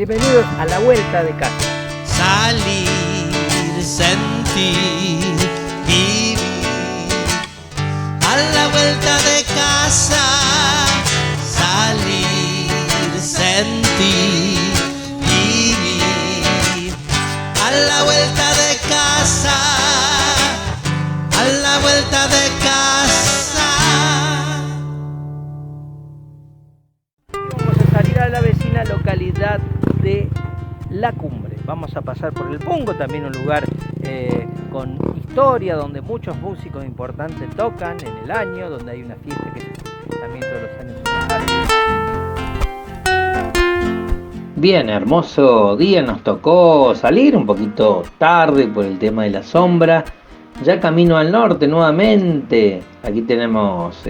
Bienvenidos a la vuelta de casa. Salir, sentir, vivir. A la vuelta de casa. Salir, sentir, vivir. A la vuelta de casa. A la vuelta de casa. Vamos a salir a la vecina localidad de La Cumbre. Vamos a pasar por el Pungo, también un lugar con historia, donde muchos músicos importantes tocan en el año, donde hay una fiesta que también todos los años se hace. Bien, hermoso día, nos tocó salir un poquito tarde por el tema de la sombra. Ya camino al norte nuevamente. Aquí tenemos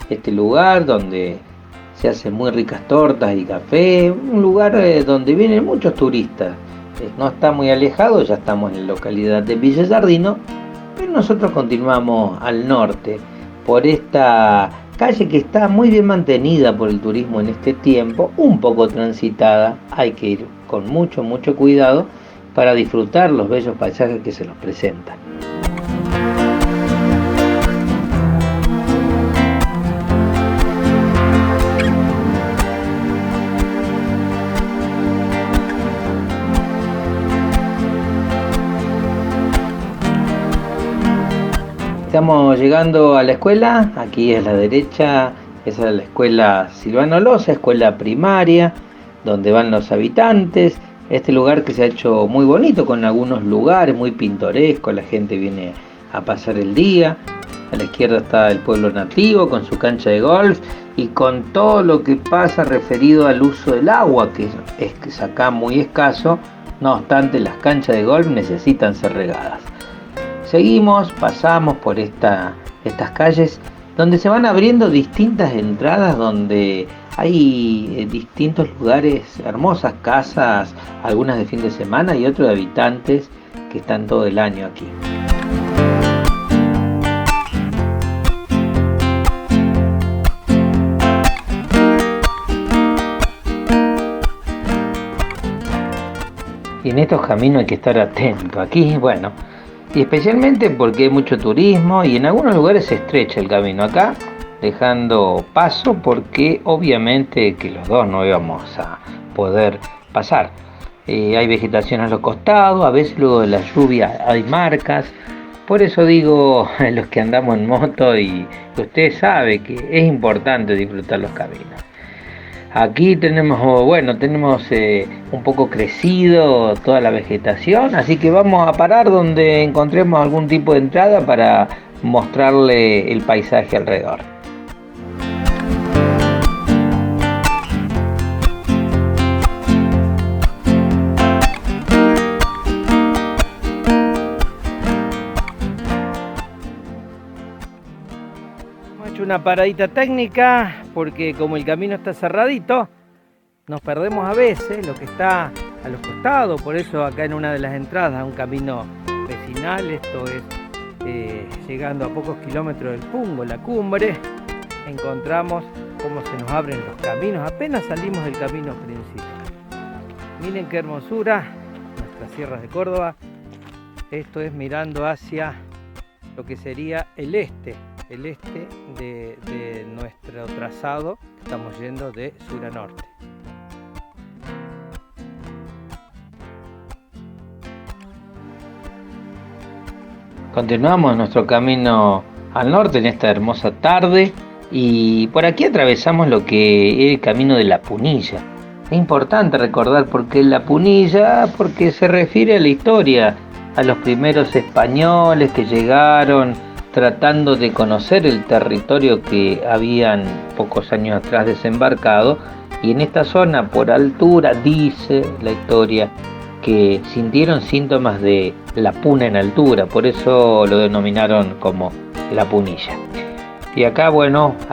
este lugar donde se hacen muy ricas tortas y café, un lugar donde vienen muchos turistas. No está muy alejado, ya estamos en la localidad de Villa Giardino, pero nosotros continuamos al norte por esta calle que está muy bien mantenida por el turismo en este tiempo, un poco transitada. Hay que ir con mucho cuidado para disfrutar los bellos paisajes que se nos presentan. Estamos llegando a la escuela, aquí a la derecha, esa es la escuela Silvano Loza, escuela primaria, donde van los habitantes. Este lugar que se ha hecho muy bonito, con algunos lugares muy pintorescos, la gente viene a pasar el día. A la izquierda está el pueblo nativo con su cancha de golf y con todo lo que pasa referido al uso del agua, que es acá muy escaso. No obstante, las canchas de golf necesitan ser regadas. Seguimos, pasamos por estas calles donde se van abriendo distintas entradas, donde hay distintos lugares, hermosas casas, algunas de fin de semana y otras de habitantes que están todo el año aquí. Y en estos caminos hay que estar atento. Aquí, bueno, y especialmente porque hay mucho turismo y en algunos lugares se estrecha el camino. Acá dejando paso porque obviamente que los dos no íbamos a poder pasar. Hay vegetación a los costados, a veces luego de la lluvia hay marcas. Por eso digo, los que andamos en moto, y usted sabe que es importante disfrutar los caminos. Aquí tenemos un poco crecido toda la vegetación, así que vamos a parar donde encontremos algún tipo de entrada para mostrarle el paisaje alrededor. Una paradita técnica porque como el camino está cerradito, nos perdemos a veces lo que está a los costados. Por eso acá en una de las entradas a un camino vecinal, esto es llegando a pocos kilómetros del Pungo, La Cumbre, encontramos cómo se nos abren los caminos apenas salimos del camino principal. Miren qué hermosura, nuestras sierras de Córdoba. Esto es mirando hacia lo que sería el este de nuestro trazado. Estamos yendo de sur a norte. Continuamos nuestro camino al norte en esta hermosa tarde y por aquí atravesamos lo que es el camino de la Punilla. Es importante recordar por qué la Punilla, porque se refiere a la historia, a los primeros españoles que llegaron tratando de conocer el territorio que habían pocos años atrás desembarcado, y en esta zona por altura dice la historia que sintieron síntomas de la puna en altura, por eso lo denominaron como la Punilla. Y acá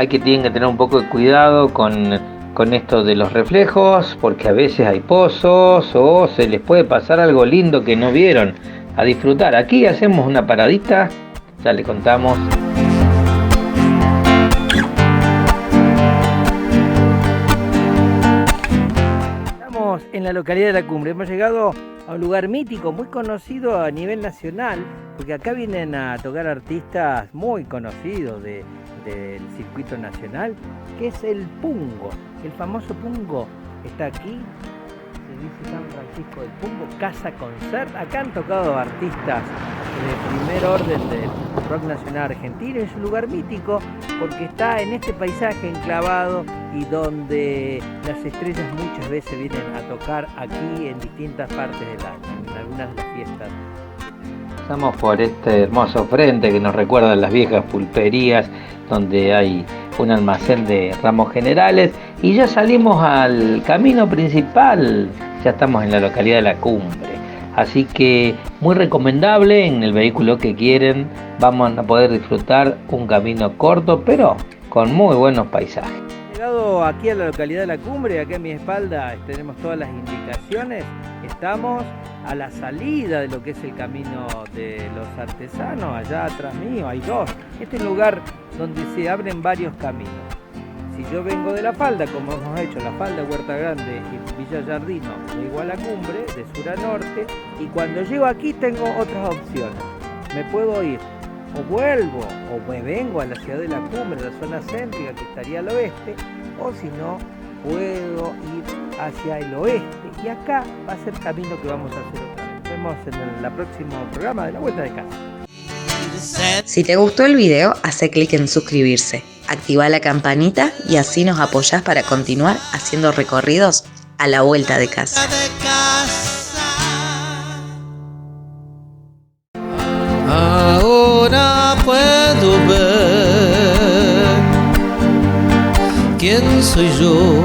tienen que tener un poco de cuidado con esto de los reflejos, porque a veces hay pozos o se les puede pasar algo lindo que no vieron. A disfrutar. Aquí hacemos una paradita, ya le contamos. en la localidad de La Cumbre. Hemos llegado a un lugar mítico, muy conocido a nivel nacional, porque acá vienen a tocar artistas muy conocidos del circuito nacional, que es el Pungo. El famoso Pungo está aquí, se dice San Francisco del Pungo, Casa Concert. Acá han tocado artistas de primer orden del rock nacional argentino. Es un lugar mítico porque está en este paisaje enclavado y donde las estrellas muchas veces vienen a tocar aquí en distintas partes del año, en algunas de las fiestas. Pasamos por este hermoso frente que nos recuerda a las viejas pulperías, donde hay un almacén de ramos generales, y ya salimos al camino principal. Ya estamos en la localidad de La Cumbre, así que muy recomendable. En el vehículo que quieren vamos a poder disfrutar un camino corto pero con muy buenos paisajes. Llegado aquí a la localidad de La Cumbre, acá a mi espalda tenemos todas las indicaciones. Estamos a la salida de lo que es el camino de los artesanos. Allá atrás mío hay dos. Este es un lugar donde se abren varios caminos. Si yo vengo de La Falda, como hemos hecho, La Falda, Huerta Grande y Villa Yardino, llego a La Cumbre de sur a norte, y cuando llego aquí tengo otras opciones. Me puedo ir, o vuelvo, o me vengo a la ciudad de La Cumbre, la zona céntrica que estaría al oeste, o si no, puedo ir hacia el oeste, y acá va a ser el camino que vamos a hacer otra vez. Nos vemos en el próximo programa de La Vuelta de Casa. Si te gustó el video, hace clic en suscribirse, activa la campanita y así nos apoyás para continuar haciendo recorridos a la vuelta de casa. Ahora puedo ver quién soy yo,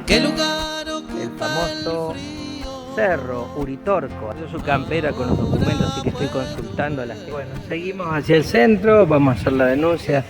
qué lugar El famoso Cerro Uritorco. Yo su campera con los documentos, así que estoy consultando a la gente. Bueno, seguimos hacia el centro, vamos a hacer la denuncia